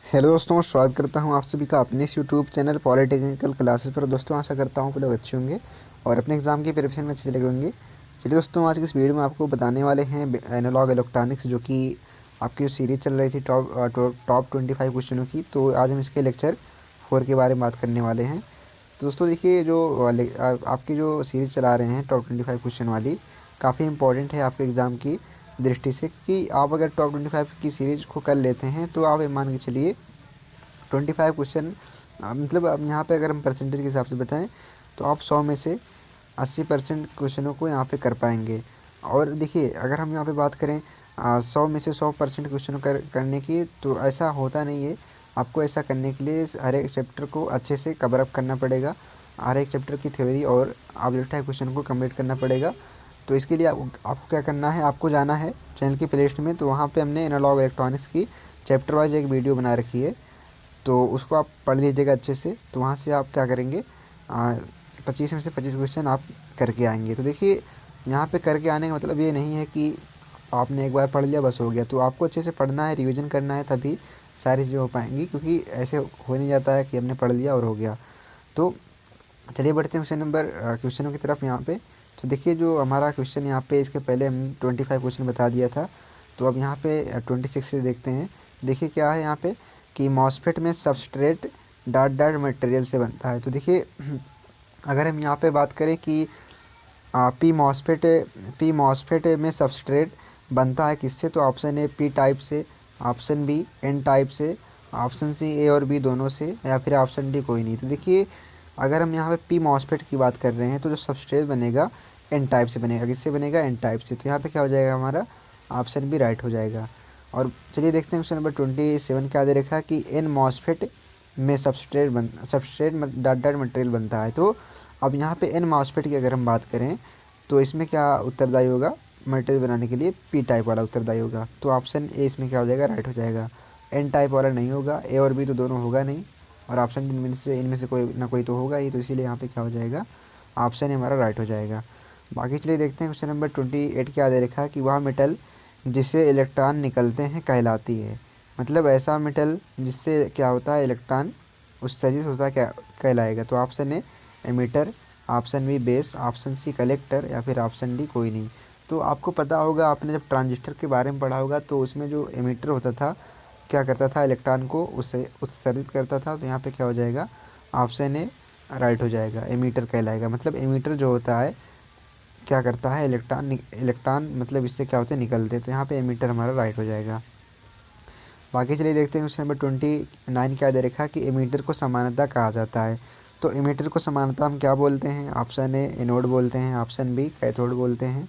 Hello दोस्तों, स्वागत करता हूं आप सभी का अपने इस यूट्यूब चैनल पॉलिटेक्निकल क्लासेस पर। दोस्तों आशा करता हूं आप लोग अच्छे होंगे और अपने एग्ज़ाम की प्रिपरेशन में अच्छे से लगे होंगे। चलिए दोस्तों, आज की इस वीडियो में आपको बताने वाले हैं एनालॉग इलेक्ट्रॉनिक्स, जो कि आपकी जो सीरीज़ चल रही थी टॉप 25 क्वेश्चनों की। तो आज हम इसके लेक्चर 4 के बारे में बात करने वाले हैं। तो दोस्तों देखिए, जो आपकी जो सीरीज़ चला रहे हैं टॉप 25 क्वेश्चन वाली, काफ़ी इंपॉर्टेंट है आपके एग्ज़ाम की दृष्टि से कि आप अगर टॉप 25 की सीरीज़ को कर लेते हैं तो आप ये मान के चलिए 25 क्वेश्चन, मतलब अब यहाँ पे अगर हम परसेंटेज के हिसाब से बताएं तो आप 100 में से 80% क्वेश्चनों को यहाँ पे कर पाएंगे। और देखिए, अगर हम यहाँ पे बात करें 100 में से 100% क्वेश्चन करने की, तो ऐसा होता नहीं है। आपको ऐसा करने के लिए हर एक चैप्टर को अच्छे से कवर अप करना पड़ेगा, हर एक चैप्टर की थ्योरी और ऑब्जेक्टिव क्वेश्चन को कंप्लीट करना पड़ेगा। तो इसके लिए आपको क्या करना है, आपको जाना है चैनल की प्लेलिस्ट में। तो वहाँ पे हमने एनालॉग इलेक्ट्रॉनिक्स की चैप्टर वाइज एक वीडियो बना रखी है, तो उसको आप पढ़ लीजिएगा अच्छे से। तो वहाँ से आप क्या करेंगे, 25 में से 25 क्वेश्चन आप करके आएंगे। तो देखिए, यहाँ पे करके आने का मतलब ये नहीं है कि आपने एक बार पढ़ लिया बस हो गया। तो आपको अच्छे से पढ़ना है, रिवीजन करना है, तभी सारी चीज़ें हो पाएंगी, क्योंकि ऐसे हो नहीं जाता है कि हमने पढ़ लिया और हो गया। तो चलिए बढ़ते हैं क्वेश्चनों की तरफ यहाँ पे। तो देखिए, जो हमारा क्वेश्चन यहाँ पे, इसके पहले हम 25 क्वेश्चन बता दिया था। तो अब यहाँ पे 26 से देखते हैं। देखिए क्या है यहाँ पे कि मॉसफेट में सबस्ट्रेट डॉट डॉट मटेरियल से बनता है। तो देखिए अगर हम यहाँ पे बात करें कि पी मॉसफेट में सबस्ट्रेट बनता है किससे, तो ऑप्शन ए पी टाइप से, ऑप्शन बी एन टाइप से, ऑप्शन सी ए और बी दोनों से, या फिर ऑप्शन डी कोई नहीं। तो देखिए, अगर हम यहाँ पे पी मॉसफेट की बात कर रहे हैं तो जो सबस्ट्रेट बनेगा एन टाइप से बनेगा। किससे बनेगा? एन टाइप से। तो यहाँ पे क्या हो जाएगा, हमारा ऑप्शन बी राइट हो जाएगा। और चलिए देखते हैं क्वेश्चन नंबर 27 क्या दे रखा है कि एन मॉसफेट में सबस्ट्रेट डॉट डॉट मटेरियल बनता है। तो अब यहाँ पे एन मॉसफेट की अगर हम बात करें तो इसमें क्या उत्तरदायी होगा, मटेरियल बनाने के लिए पी टाइप वाला उत्तरदायी होगा। तो ऑप्शन ए इसमें क्या हो जाएगा, राइट हो जाएगा। एन टाइप वाला नहीं होगा, ए और बी तो दोनों होगा नहीं, और ऑप्शन इनमें से कोई ना कोई तो होगा ही। तो इसीलिए यहाँ पे क्या हो जाएगा, ऑप्शन ए हमारा राइट हो जाएगा। बाकी चलिए देखते हैं क्वेश्चन नंबर 28 क्या दे रखा है कि वह मेटल जिससे इलेक्ट्रॉन निकलते हैं कहलाती है। मतलब ऐसा मेटल जिससे क्या होता है, इलेक्ट्रॉन उससे जिस होता है क्या कहलाएगा। तो option A emitter, option B base, option C collector, या फिर ऑप्शन डी कोई नहीं। तो आपको पता होगा, आपने जब ट्रांजिस्टर के बारे में पढ़ा होगा, तो उसमें जो एमीटर होता था क्या करता था, इलेक्ट्रॉन को उससे उत्सर्जित करता था। तो यहाँ पे क्या हो जाएगा, ऑप्शन ए राइट हो जाएगा, एमीटर कहलाएगा। मतलब एमीटर जो होता है क्या करता है, इलेक्ट्रॉन मतलब इससे क्या होते हैं, निकलते। तो यहाँ पे एमीटर हमारा राइट हो जाएगा। बाकी चलिए देखते हैं क्वेश्चन नंबर 29 क्या दे रखा है कि एमीटर को समानता कहा जाता है। तो एमीटर को समानता हम क्या बोलते हैं, ऑप्शन ए एनोड बोलते हैं, ऑप्शन बी कैथोड बोलते हैं,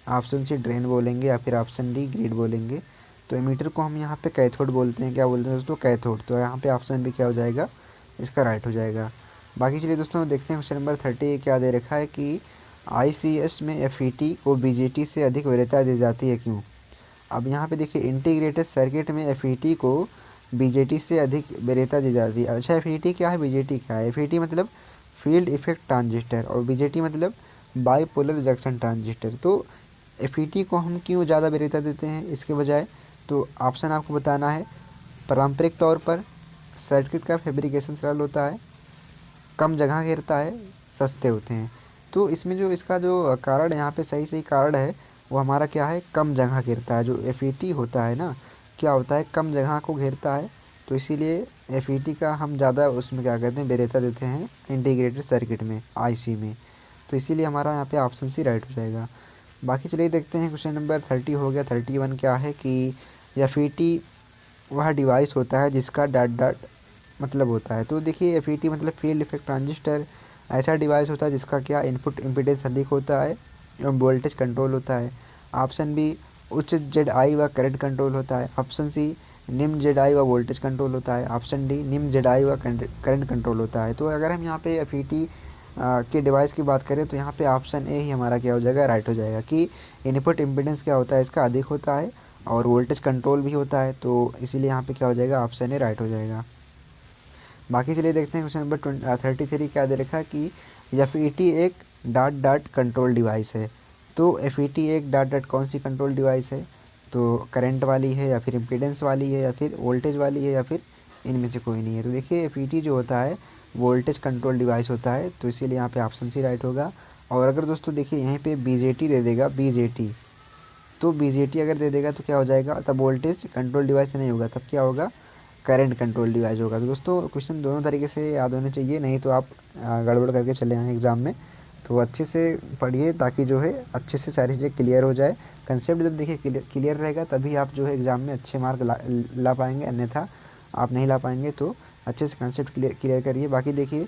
ऑप्शन सी ड्रेन बोलेंगे, या फिर ऑप्शन डी ग्रिड बोलेंगे। तो एमीटर को हम यहाँ पे कैथोड बोलते हैं। क्या बोलते हैं दोस्तों, कैथोड। तो यहाँ पे ऑप्शन बी क्या हो जाएगा, इसका राइट हो जाएगा। बाकी चलिए दोस्तों देखते हैं क्वेश्चन नंबर 30 क्या दे रखा है कि आईसीएस में एफईटी को बीजेटी से अधिक वरीयता दी जाती है, क्यों। अब यहाँ पे देखिए, इंटीग्रेटेड सर्किट में एफईटी को बीजेटी से अधिक वरीयता दी जाती है। अच्छा, एफईटी क्या है, बीजेटी क्या है? एफईटी मतलब फील्ड इफेक्ट ट्रांजिस्टर, और बीजेटी मतलब बाईपोलर जंक्शन ट्रांजिस्टर। तो एफईटी को हम क्यों ज़्यादा वरीयता देते हैं इसके बजाय, तो ऑप्शन आपको बताना है। पारंपरिक तौर पर सर्किट का फैब्रिकेशन सरल होता है, कम जगह घेरता है, सस्ते होते हैं। तो इसमें जो इसका जो कारण यहाँ पे सही सही कारण है, वो हमारा क्या है, कम जगह घेरता है। जो एफईटी होता है ना, क्या होता है, कम जगह को घेरता है। तो इसीलिए एफईटी का हम ज़्यादा उसमें क्या कहते हैं, वरीयता देते हैं इंटीग्रेटेड सर्किट में, आईसी में। तो इसीलिए हमारा यहाँ पे ऑप्शन सी राइट हो जाएगा। बाकी चलिए देखते हैं क्वेश्चन नंबर 30 हो गया। 31 क्या है कि एफईटी वह डिवाइस होता है जिसका डॉट डॉट मतलब होता है। तो देखिए, एफईटी मतलब फील्ड इफेक्ट ट्रांजिस्टर ऐसा डिवाइस होता है जिसका क्या इनपुट इम्पीडेंस अधिक होता है एवं वोल्टेज कंट्रोल होता है। ऑप्शन बी उच्च जेड आई व करंट कंट्रोल होता है। ऑप्शन सी निम्न जेड आई व वोल्टेज कंट्रोल होता है। ऑप्शन डी निम्न जेड आई व करंट कंट्रोल होता है। तो अगर हम यहाँ पे एफईटी के डिवाइस की बात करें तो यहाँ पे ऑप्शन ए ही हमारा क्या हो जाएगा, राइट हो जाएगा, कि इनपुट इम्पीडेंस क्या होता है, इसका अधिक होता है और वोल्टेज कंट्रोल भी होता है। तो इसीलिए यहाँ पे क्या हो जाएगा, ऑप्शन ए राइट हो जाएगा। बाकी चलिए देखते हैं क्वेश्चन नंबर 33 क्या दे रखा है कि एफ एक डॉट डॉट कंट्रोल डिवाइस है। तो एफ एक डॉट डॉट कौन सी कंट्रोल डिवाइस है, तो करंट वाली है, या फिर इम्पीडेंस वाली है, या फिर वोल्टेज वाली है, या फिर इनमें से कोई नहीं है। तो देखिए FET जो होता है वोल्टेज कंट्रोल डिवाइस होता है, तो इसीलिए यहाँ पे ऑप्शन सी राइट होगा। और अगर दोस्तों देखिए यहीं पे BJT दे देगा, BJT, तो BJT अगर दे देगा तो क्या हो जाएगा, तब वोल्टेज कंट्रोल डिवाइस नहीं होगा, तब क्या होगा, करंट कंट्रोल डिवाइस होगा। तो दोस्तों क्वेश्चन दोनों तरीके से याद होने चाहिए, नहीं तो आप गड़बड़ करके चले आएँ एग्ज़ाम में। तो अच्छे से पढ़िए ताकि जो है अच्छे से सारी चीज़ें क्लियर हो जाए। कंसेप्ट जब देखिए क्लियर रहेगा तभी आप जो है एग्ज़ाम में अच्छे मार्क ला पाएंगे, अन्यथा आप नहीं ला पाएंगे। तो अच्छे से कंसेप्ट क्लियर करिए। बाकी देखिए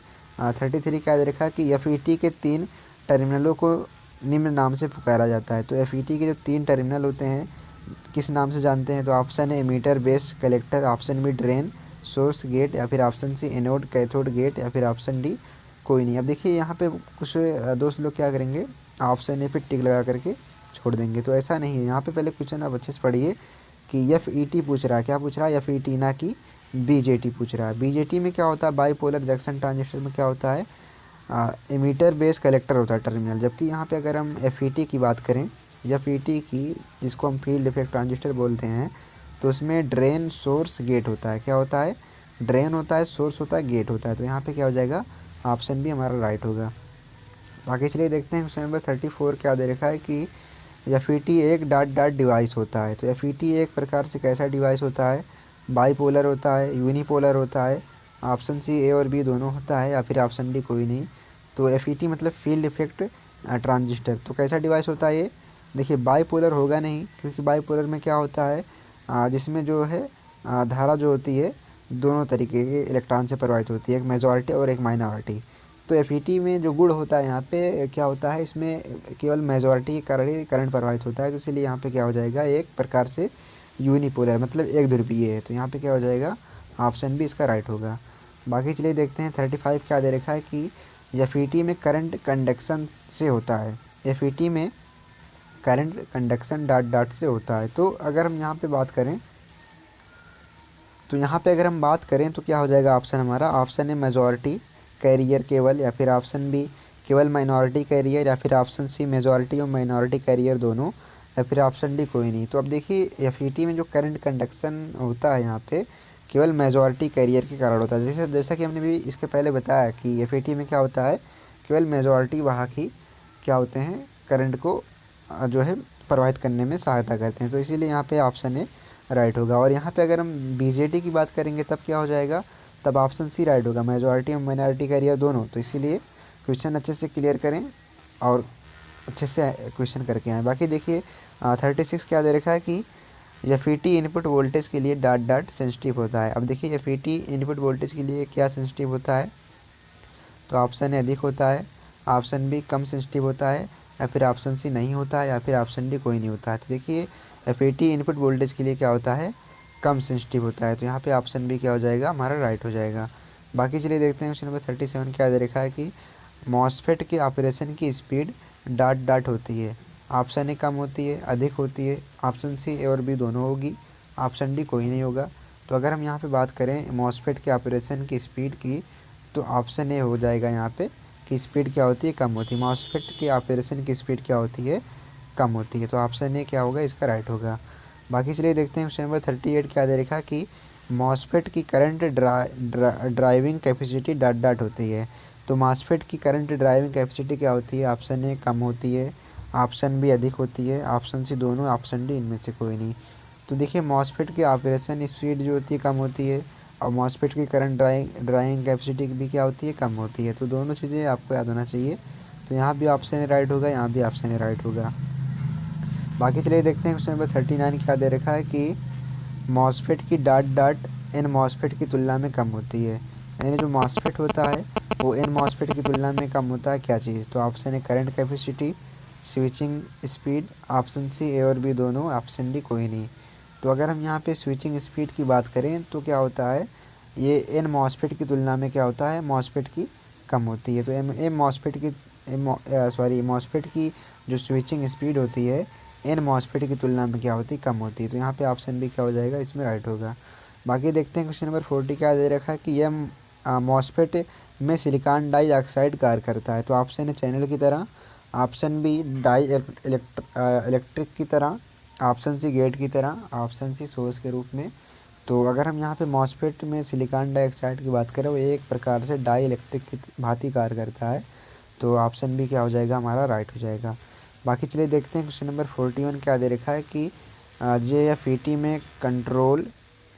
33 क्या दे रखा है कि FET के 3 टर्मिनलों को निम्न नाम से पुकारा जाता है। तो FET के जो 3 टर्मिनल होते हैं किस नाम से जानते हैं, तो option A emitter, base, collector, option B drain, source, gate, या फिर option C anode, cathode, gate, या फिर ऑप्शन डी कोई नहीं। अब देखिए यहाँ पे कुछ दोस्त लोग क्या करेंगे, ऑप्शन ए पे टिक लगा करके छोड़ देंगे, तो ऐसा नहीं है। यहाँ पे पहले क्वेश्चन आप अच्छे से पढ़िए कि FET पूछ रहा है, क्या पूछ रहा है, FET, ना कि BJT पूछ रहा है। BJT में क्या होता है, बाईपोलर जंक्शन ट्रांजिस्टर में क्या होता है, एमीटर, बेस, कलेक्टर होता है टर्मिनल। जबकि यहाँ पे अगर हम FET की बात करें, FET की, जिसको हम फील्ड इफेक्ट ट्रांजिस्टर बोलते हैं, तो उसमें ड्रेन, सोर्स, गेट होता है। क्या होता है, ड्रेन होता है, सोर्स होता है, गेट होता है। तो यहाँ पे क्या हो जाएगा, ऑप्शन भी हमारा राइट होगा। बाकी चलिए देखते हैं क्वेश्चन नंबर 34 क्या दे रखा है कि FET एक डॉट डॉट डिवाइस होता है। तो FET एक प्रकार से कैसा डिवाइस होता है, बाईपोलर होता है, यूनिपोलर होता है, ऑप्शन सी ए और बी दोनों होता है, या फिर ऑप्शन डी कोई नहीं। तो FET मतलब फील्ड इफेक्ट ट्रांजिस्टर। तो कैसा डिवाइस होता है ये, देखिए बाईपोलर होगा नहीं, क्योंकि बाईपोलर में क्या होता है, जिसमें जो है धारा जो होती है दोनों तरीके के इलेक्ट्रॉन से प्रभावित होती है, एक मेजॉरिटी और एक माइनॉरिटी। तो FET में जो गुण होता है यहाँ पे क्या होता है, इसमें केवल मेजॉरिटी के कारण ही करंट प्रभावित होता है। तो इसलिए यहाँ पे क्या हो जाएगा, एक प्रकार से यूनिपोलर, मतलब एक ध्रुवीय है। तो यहाँ पे क्या हो जाएगा, ऑप्शन भी इसका राइट होगा। बाकी चलिए देखते हैं 35 क्या दे रखा है कि FET में करंट कंडक्शन से होता है। FET में करंट कंडक्शन डॉट डॉट से होता है। तो अगर हम यहाँ पे बात करें, तो यहाँ पे अगर हम बात करें तो क्या हो जाएगा ऑप्शन हमारा, ऑप्शन है मेजॉरिटी कैरियर केवल, या फिर ऑप्शन बी केवल माइनॉरिटी कैरियर, या फिर ऑप्शन सी मेजॉरिटी और माइनॉरिटी कैरियर दोनों, या फिर ऑप्शन डी कोई नहीं। तो अब देखिए FET में जो करंट कंडक्शन होता है यहाँ पे केवल मेजॉरिटी कैरियर के कारण होता है। जैसा कि हमने भी इसके पहले बताया कि FET में क्या होता है, केवल मेजॉरिटी वाहक ही क्या होते हैं, करंट को जो है प्रभावित करने में सहायता करते हैं। तो इसीलिए यहाँ पे ऑप्शन ए राइट होगा। और यहाँ पे अगर हम BJT की बात करेंगे तब क्या हो जाएगा, तब ऑप्शन सी राइट होगा, मेजॉरिटी और माइनॉरिटी कैरियर दोनों। तो इसीलिए क्वेश्चन अच्छे से क्लियर करें और अच्छे से क्वेश्चन करके आएँ। बाकी देखिए 36 क्या दे रखा है कि FET इनपुट वोल्टेज के लिए डॉट डॉट सेंसिटिव होता है। अब देखिए FET इनपुट वोल्टेज के लिए क्या सेंसिटिव होता है, तो ऑप्शन ए अधिक होता है, ऑप्शन बी कम सेंसिटिव होता है, या फिर ऑप्शन सी नहीं होता है, या फिर ऑप्शन डी कोई नहीं होता है। तो देखिए FET इनपुट वोल्टेज के लिए क्या होता है, कम सेंसिटिव होता है। तो यहाँ पे ऑप्शन बी क्या हो जाएगा, हमारा राइट हो जाएगा। बाकी चलिए देखते हैं क्वेश्चन नंबर 37 क्या दे रखा है कि मॉसफेट के ऑपरेशन की स्पीड डॉट डॉट होती है। ऑप्शन ए कम होती है, अधिक होती है, ऑप्शन सी ए और बी दोनों होगी, ऑप्शन डी कोई नहीं होगा। तो अगर हम यहाँ पे बात करें मॉसफेट के ऑपरेशन की स्पीड की, तो ऑप्शन ए हो जाएगा यहाँ पे कि स्पीड क्या होती है, कम होती है। मॉसफेट के ऑपरेशन की स्पीड क्या होती है, कम होती है। तो ऑप्शन ए क्या होगा, इसका राइट होगा। बाकी चलिए देखते हैं क्वेश्चन नंबर 38 क्या दे रखा कि मॉसफेट की current driving capacity dot dot होती है। तो मॉसफेट की करंट ड्राइविंग कैपेसिटी क्या होती है, ऑप्शन ए कम होती है, ऑप्शन बी अधिक होती है, ऑप्शन सी दोनों, ऑप्शन डी इनमें से कोई नहीं। तो देखिए मॉसफेट की ऑपरेशन स्पीड जो होती है कम होती है, और मॉसफेट की करंट ड्राइविंग कैपेसिटी भी क्या होती है, कम होती है। तो दोनों चीज़ें आपको याद होना चाहिए। तो यहाँ भी ऑप्शन ए राइट होगा, यहाँ भी ऑप्शन ए राइट होगा। बाकी चलिए देखते हैं क्वेश्चन नंबर 39 क्या दे रखा है कि मॉसफेट की डॉट डॉट एन मॉसफेट की तुलना में कम होती है। यानी जो मॉसफेट होता है वो एन मॉसफेट की तुलना में कम होता है, क्या चीज़, तो option A current capacity, switching speed, option C A और बी दोनों, ऑप्शन डी कोई नहीं। तो अगर हम यहाँ पे स्विचिंग स्पीड की बात करें तो क्या होता है, ये एन मॉसफेट की तुलना में क्या होता है, मॉसफेट की कम होती है। तो एम मॉसफेट की मॉसफेट की जो स्विचिंग स्पीड होती है एन मॉसफेट की तुलना में क्या होती है, कम होती है। तो यहाँ पे ऑप्शन बी क्या हो जाएगा, इसमें राइट होगा। बाकी देखते हैं क्वेश्चन नंबर 40 क्या दे रखा है कि यह मॉसफेट में सिलिकॉन डाइऑक्साइड कार्य करता है। तो ऑप्शन है चैनल की तरह, ऑप्शन बी डाई इलेक्ट्रिक की तरह, ऑप्शन सी गेट की तरह, ऑप्शन सी सोर्स के रूप में, तो अगर हम यहाँ पे मॉसफेट में सिलिकॉन डाइऑक्साइड की बात करें, वो एक प्रकार से डाई इलेक्ट्रिक की भांति कार्य करता है। तो ऑप्शन बी क्या हो जाएगा हमारा, राइट हो जाएगा। बाकी चलिए देखते हैं क्वेश्चन नंबर 41 क्या दे रखा है कि JFET में कंट्रोल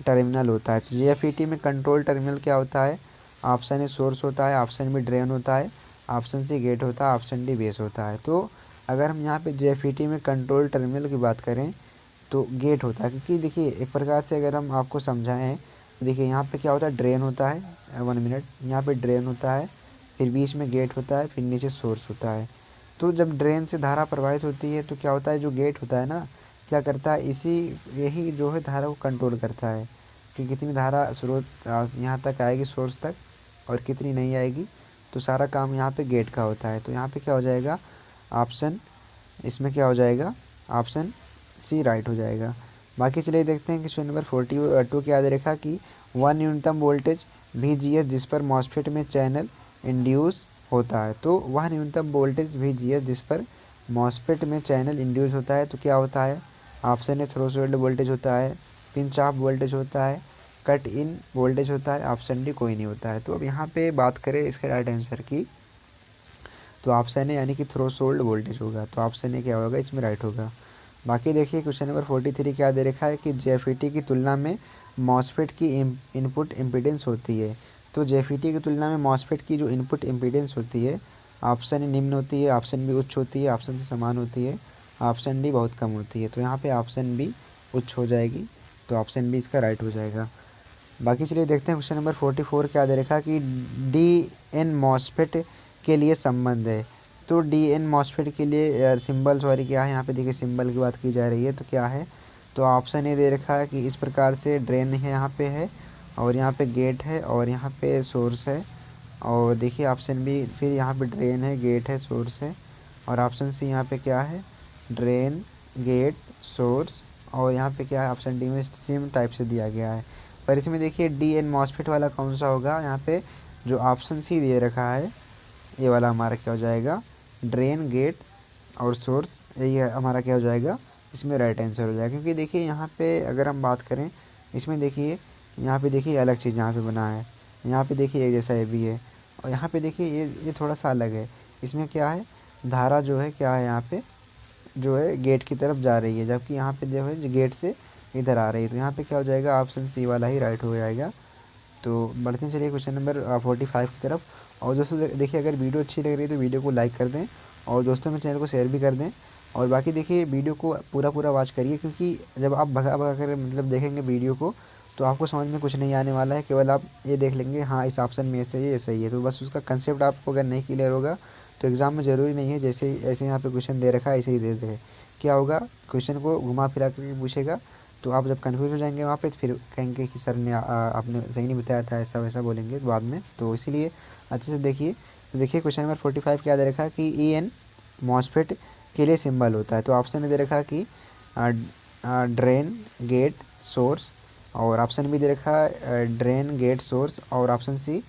टर्मिनल होता है। तो JFET में कंट्रोल टर्मिनल क्या होता है, ऑप्शन ए सोर्स होता है, ऑप्शन बी ड्रेन होता है, ऑप्शन सी गेट होता है, ऑप्शन डी बेस होता है। तो अगर हम यहाँ पे JFET में कंट्रोल टर्मिनल की बात करें तो गेट होता है, क्योंकि देखिए एक प्रकार से अगर हम आपको समझाएं, देखिए यहाँ पे क्या होता है, ड्रेन होता है, 1 मिनट, यहाँ पे ड्रेन होता है, फिर बीच में गेट होता है, फिर नीचे सोर्स होता है। तो जब ड्रेन से धारा प्रवाहित होती है तो क्या होता है, जो गेट होता है ना, क्या करता है, यही जो है धारा को कंट्रोल करता है कि कितनी धारा स्रोत यहाँ तक आएगी, सोर्स तक, और कितनी नहीं आएगी। तो सारा काम यहाँ पे गेट का होता है। तो यहाँ पे क्या हो जाएगा, ऑप्शन, इसमें क्या हो जाएगा, ऑप्शन सी राइट हो जाएगा। बाकी चलिए देखते हैं क्वेश्चन नंबर 42 क्या दे रखा कि 1 न्यूनतम वोल्टेज VGS जिस पर मॉसफेट में चैनल इंड्यूस होता है। तो वह न्यूनतम वोल्टेज VGS जिस पर मॉसफेट में चैनल इंड्यूस होता है तो क्या होता है, ऑप्शन ए थ्रेशोल्ड वोल्टेज होता है, पिंच ऑफ वोल्टेज होता है, कट इन वोल्टेज होता है, ऑप्शन डी कोई नहीं होता है। तो अब यहाँ पे बात करें इसके राइट आंसर की, तो ऑप्शन ए यानी कि थ्रेशोल्ड वोल्टेज होगा। तो ऑप्शन ए क्या होगा, इसमें राइट होगा। बाकी देखिए क्वेश्चन नंबर 43 क्या दे रखा है कि JFET की तुलना में मॉसफेट की इनपुट इम्पीडेंस होती है। तो JFET की तुलना में मॉसफेट की जो इनपुट इम्पीडेंस होती है, ऑप्शन ए निम्न होती है, ऑप्शन बी उच्च होती है, ऑप्शन सी समान होती है, ऑप्शन डी बहुत कम होती है। तो यहाँ पे ऑप्शन बी उच्च हो जाएगी। तो ऑप्शन बी इसका राइट हो जाएगा। बाकी चलिए देखते हैं क्वेश्चन नंबर 44 क्या दे रखा है कि DN मॉसफेट के लिए संबंध है। तो DN मॉसफेट के लिए सिंबल, सॉरी क्या है, यहाँ पे देखिए सिंबल की बात की जा रही है। तो क्या है, तो ऑप्शन ए दे रखा है कि इस प्रकार से ड्रेन है यहाँ पे है, और यहाँ पे गेट है, और यहाँ पे सोर्स है। और देखिए ऑप्शन बी, फिर यहाँ पे ड्रेन है, गेट है, सोर्स है, और ऑप्शन सी यहाँ पे क्या है, ड्रेन, गेट, सोर्स, और यहाँ पे क्या है, ऑप्शन डी में सेम टाइप से दिया गया है। पर इसमें देखिए DN मॉसफेट वाला कौन सा होगा, यहाँ पे जो ऑप्शन सी दे रखा है ये वाला हमारा क्या हो जाएगा, ड्रेन, गेट और सोर्स, यही हमारा क्या हो जाएगा, इसमें राइट आंसर हो जाएगा। क्योंकि देखिए यहाँ पे अगर हम बात करें, इसमें देखिए यहाँ पे देखिए अलग चीज़ यहाँ पे बना है, यहाँ पे देखिए एक जैसा ये भी है, और यहाँ पे देखिए ये थोड़ा सा अलग है। इसमें क्या है, धारा जो है क्या है, यहाँ पे जो है गेट की तरफ जा रही है, जबकि यहाँ पे जो है गेट से इधर आ रही है। तो यहाँ पे क्या हो जाएगा, ऑप्शन सी वाला ही राइट हो जाएगा। तो बढ़ते हैं चलिए क्वेश्चन नंबर 45 की तरफ। और दोस्तों देखिए अगर वीडियो अच्छी लग रही है तो वीडियो को लाइक कर दें, और दोस्तों में चैनल को शेयर भी कर दें। और बाकी देखिए वीडियो को पूरा पूरा वॉच करिए, क्योंकि जब आप भगा भगा कर मतलब देखेंगे वीडियो को, तो आपको समझ में कुछ नहीं आने वाला है। केवल आप ये देख लेंगे हाँ इस ऑप्शन में ऐसे ये सही है, तो बस उसका कंसेप्ट आपको अगर नहीं क्लियर होगा तो एग्ज़ाम में ज़रूरी नहीं है जैसे ऐसे यहाँ पे क्वेश्चन दे रखा है ऐसे ही दे दे। क्या होगा, क्वेश्चन को घुमा फिरा करके पूछेगा, तो आप जब कन्फ्यूज़ हो जाएंगे वहाँ पे तो फिर कहेंगे कि सर ने आपने सही नहीं बताया था, ऐसा वैसा बोलेंगे बाद में। तो इसीलिए अच्छे से देखिए। तो देखिए क्वेश्चन नंबर 45 क्या दे रखा है कि EN मॉसफेट के लिए सिंबल होता है। तो ऑप्शन ने दे रखा है कि ड्रेन, गेट, सोर्स, और ऑप्शन भी दे रखा है ड्रेन, गेट, सोर्स, और option C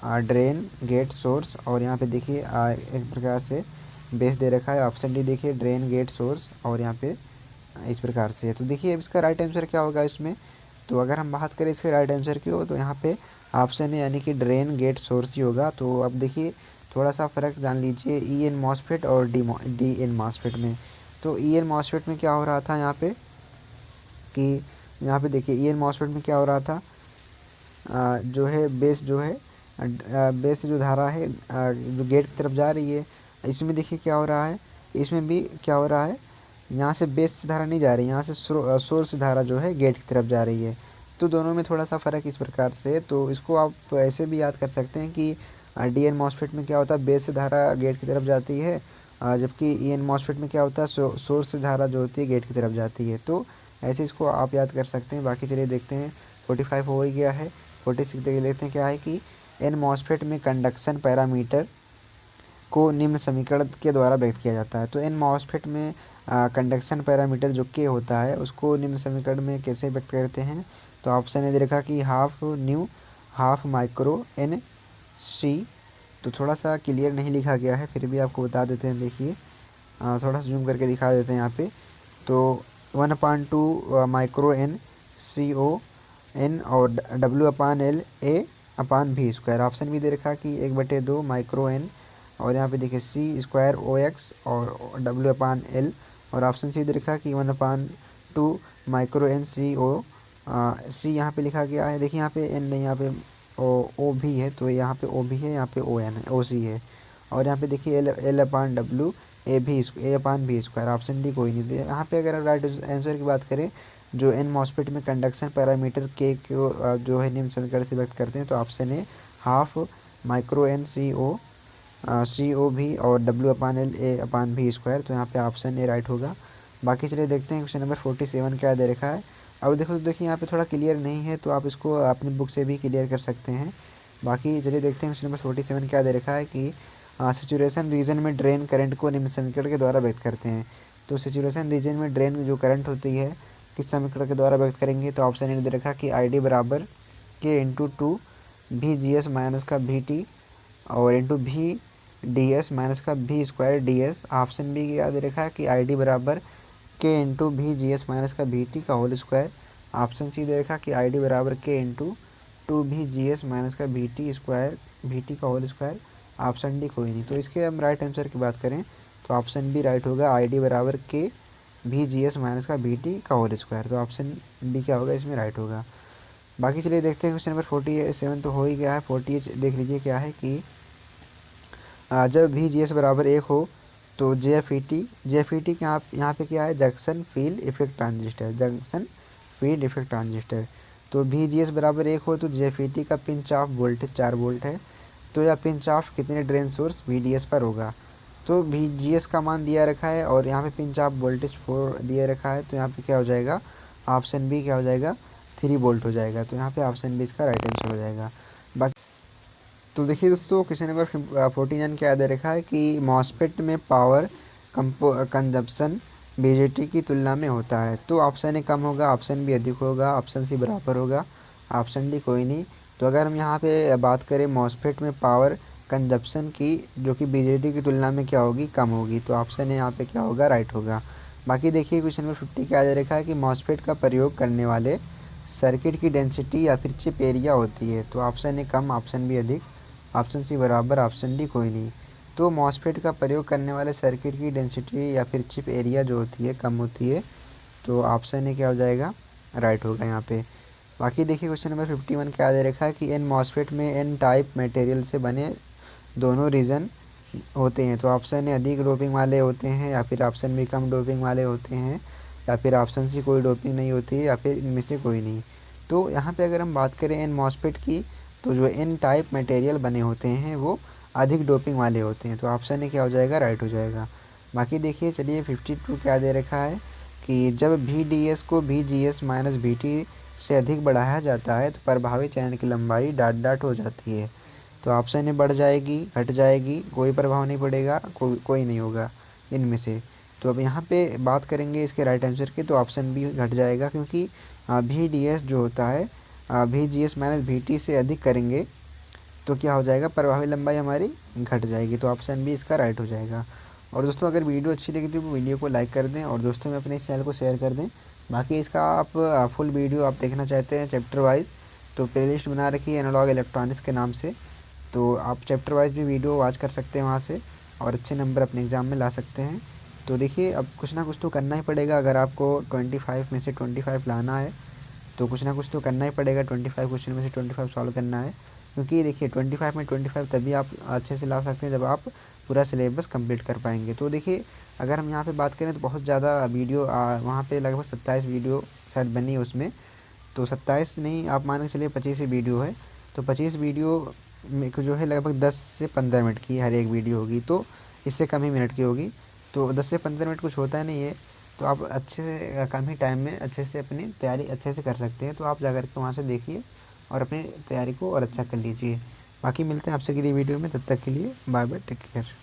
drain, gate, source, और यहाँ पे देखिए एक प्रकार से बेस दे रखा है। ऑप्शन डी देखिए ड्रेन, गेट, सोर्स, और यहाँ पे इस प्रकार से है। तो देखिए अब इसका राइट आंसर क्या होगा इसमें, तो अगर हम बात करें इसके राइट आंसर की हो तो यहाँ पे ऑप्शन है यानी कि ड्रेन, गेट, सोर्स ही होगा। तो अब देखिए थोड़ा सा फ़र्क जान लीजिए EN मॉसफेट और DN मॉसफेट में। तो EN मॉसफेट में क्या हो रहा था यहाँ पे कि यहाँ पे देखिए EN मॉसफेट में क्या हो रहा था, जो है बेस जो है बेस से जो धारा है जो गेट की तरफ जा रही है, इसमें देखिए क्या हो रहा है, इसमें भी क्या हो रहा है, यहाँ से बेस से धारा नहीं जा रही, यहाँ से सोर्स से धारा जो है गेट की तरफ जा रही है। तो दोनों में थोड़ा सा फ़र्क इस प्रकार से है। तो इसको आप ऐसे भी याद कर सकते हैं कि DN मॉसफेट में क्या होता है, बेस से धारा गेट की तरफ जाती है, जबकि EN मॉसफेट में क्या होता है, सोर्स से धारा जो होती है गेट की तरफ जाती है। तो ऐसे इसको आप याद कर सकते हैं। बाकी चलिए देखते हैं 45 हो ही गया है। 46 देख लेते हैं क्या है कि N मॉसफेट में कंडक्शन पैरामीटर को निम्न समीकरण के द्वारा व्यक्त किया जाता है। तो N मॉसफेट में कंडक्शन पैरामीटर जो K होता है उसको निम्न समीकरण में कैसे व्यक्त करते हैं, तो ऑप्शन दे रखा कि half new half micro N C। तो थोड़ा सा क्लियर नहीं लिखा गया है, फिर भी आपको बता देते हैं। देखिए थोड़ा सा जूम करके दिखा देते हैं यहाँ पे। तो 1/2 माइक्रो N CO एन और डब्ल्यू अपान एल ए अपान भी स्क्वायर। ऑप्शन भी दे रखा कि 1/2 माइक्रो एन, और यहाँ पे देखिए सी स्क्वायर ओ एक्स और डब्ल्यू अपान एल, और ऑप्शन सी दे रखा कि 1/2 माइक्रो एन सी ओ। सी यहाँ पे लिखा गया है, देखिए यहाँ पे एन नहीं, यहाँ पे ओ भी है, तो यहाँ पे ओ भी है, यहाँ पे ओ एन है, ओ सी है, और यहाँ पे देखिए एल अपान डब्ल्यू ए अपान भी स्क्वायर। ऑप्शन डी कोई नहीं। तो यहाँ पे अगर राइट आंसर की बात करें, जो एन मॉसफेट में कंडक्शन पैरामीटर के को जो है निम्न समीकरण से व्यक्त करते हैं, तो option A half micro N C O भी और डब्ल्यू अपान एल ए अपान भी स्क्वायर। तो यहाँ पे ऑप्शन ए राइट होगा। बाकी चलिए देखते हैं क्वेश्चन नंबर 47 क्या दे रखा है। अब देखो, तो देखिए यहाँ पे थोड़ा क्लियर नहीं है, तो आप इसको अपनी बुक से भी क्लियर कर सकते हैं। बाकी चलिए देखते हैं क्वेश्चन नंबर 47 क्या दे रखा है कि सैचुरेशन रीजन में ड्रेन करंट को निम्न समीकरण के द्वारा व्यक्त करते हैं। तो सैचुरेशन रीजन में ड्रेन में जो करंट होती है किस समीकरण के द्वारा व्यक्त करेंगे, तो ऑप्शन ए दे रखा कि आई डी बराबर के इंटू 2 भी जी एस माइनस का भी टी और इंटू भी डी एस माइनस का भी square D S. Option B क्या दे रखा है कि आई डी बराबर के इंटू भी जी एस माइनस का भी टी का होल स्क्वायर। ऑप्शन सी दे रखा कि आई डी बराबर के इंटू 2 भी जी एस माइनस का भी टी स्क्वायर भी टी का होल स्क्वायर। ऑप्शन डी कोई नहीं। तो इसके हम राइट आंसर की बात करें तो ऑप्शन बी राइट होगा, आई डी बराबर के भी जी एस माइनस का भी टी का होल स्क्वायर। तो ऑप्शन डी क्या होगा, इसमें राइट होगा। बाकी चलिए देखते हैं क्वेश्चन नंबर 47 तो हो ही गया है। 48 देख लीजिए क्या है कि जब भी जी एस बराबर 1 हो तो जे एफ ई टी के यहाँ पे क्या है, junction field effect transistor, junction field effect transistor. तो भी जी एस बराबर 1 हो तो जे एफ ई टी का पिंच ऑफ वोल्टेज 4 वोल्ट है। तो यह पिंच ऑफ कितने drain source V D S पर होगा। तो वी जी एस का मान दिया रखा है और यहाँ पे पिंच ऑफ वोल्टेज 4 दिया रखा है, तो यहाँ पे क्या हो जाएगा, ऑप्शन बी क्या हो जाएगा, 3 वोल्ट हो जाएगा। तो यहाँ पे ऑप्शन बी इसका राइट आंसर हो जाएगा। बाकी तो देखिए दोस्तों, क्वेश्चन नंबर 49 क्या दे रखा है कि मॉसफेट में पावर कंजप्शन बीजेटी की तुलना में होता है। तो ऑप्शन ए कम होगा, ऑप्शन बी अधिक होगा, ऑप्शन सी बराबर होगा, ऑप्शन डी कोई नहीं। तो अगर हम यहाँ पे बात करें मॉसफेट में पावर कंजप्शन की, जो कि बीजेटी की तुलना में क्या होगी, कम होगी, तो ऑप्शन ए यहाँ पे क्या होगा, राइट होगा। बाकी देखिए क्वेश्चन नंबर 50 क्या दे रखा है कि मॉसफेट का प्रयोग करने वाले सर्किट की डेंसिटी या फिर चिप एरिया होती है। तो ऑप्शन ए कम, ऑप्शन बी अधिक, ऑप्शन सी बराबर, ऑप्शन डी कोई नहीं। तो मॉसफेट का प्रयोग करने वाले सर्किट की डेंसिटी या फिर चिप एरिया जो होती है कम होती है। तो ऑप्शन ए क्या हो जाएगा, राइट होगा यहाँ पे। बाकी देखिए क्वेश्चन नंबर 51 क्या दे रखा है कि एन मॉसफेट में एन टाइप मटेरियल से बने दोनों रीजन होते हैं। तो ऑप्शन ए अधिक डोपिंग वाले होते हैं, या फिर ऑप्शन बी कम डोपिंग वाले होते हैं, या फिर ऑप्शन सी कोई डोपिंग नहीं होती है, या फिर इनमें से कोई नहीं। तो यहाँ पे अगर हम बात करें एन मॉसफेट की, तो जो एन टाइप मटेरियल बने होते हैं वो अधिक डोपिंग वाले होते हैं। तो ऑप्शन ए क्या हो जाएगा, राइट हो जाएगा। बाकी देखिए चलिए 52 क्या दे रखा है कि जब भी डी एस को भी जी एस माइनस भी टी से अधिक बढ़ाया जाता है तो प्रभावी चैनल की लंबाई डॉट डॉट हो जाती है। तो ऑप्शन ए बढ़ जाएगी, घट जाएगी, कोई प्रभाव नहीं पड़ेगा, कोई नहीं होगा इनमें से। तो अब यहाँ पे बात करेंगे इसके राइट आंसर की, तो ऑप्शन बी घट जाएगा, क्योंकि भी डी एस जो होता है भी जी एस माइनस भी टी से अधिक करेंगे तो क्या हो जाएगा, प्रभावी लंबाई हमारी घट जाएगी। तो ऑप्शन बी इसका राइट हो जाएगा। और दोस्तों अगर वीडियो अच्छी लगी तो वीडियो को लाइक कर दें और दोस्तों में अपने इस चैनल को शेयर कर दें। बाकी इसका आप फुल वीडियो आप देखना चाहते हैं चैप्टर वाइज, तो प्लेलिस्ट बना रखी है एनालॉग इलेक्ट्रॉनिक्स के नाम से, तो आप चैप्टर वाइज भी वीडियो वॉच कर सकते हैं वहाँ से और अच्छे नंबर अपने एग्ज़ाम में ला सकते हैं। तो देखिए अब कुछ ना कुछ तो करना ही पड़ेगा, अगर आपको 25 में से 25 लाना है तो कुछ ना कुछ तो करना ही पड़ेगा। 25 क्वेश्चन में से 25 सॉल्व करना है, क्योंकि देखिए 25 में 25 तभी आप अच्छे से ला सकते हैं जब आप पूरा सिलेबस कंप्लीट कर पाएंगे। तो देखिए अगर हम यहाँ पे बात करें तो बहुत ज़्यादा वीडियो वहाँ पे लगभग 27 वीडियो शायद बनी है उसमें, तो 27 नहीं आप मान के चलिए 25 ही वीडियो है। तो 25 वीडियो में जो है लगभग 10 से 15 मिनट की हर एक वीडियो होगी, तो इससे कम ही मिनट की होगी। तो 10 से 15 मिनट कुछ होता नहीं है, तो आप अच्छे से कम ही टाइम में अच्छे से अपनी तैयारी अच्छे से कर सकते हैं। तो आप जा कर के वहाँ से देखिए और अपनी तैयारी को और अच्छा कर लीजिए। बाकी मिलते हैं आपसे अगली वीडियो में, तब तक के लिए बाय बाय, टेक केयर।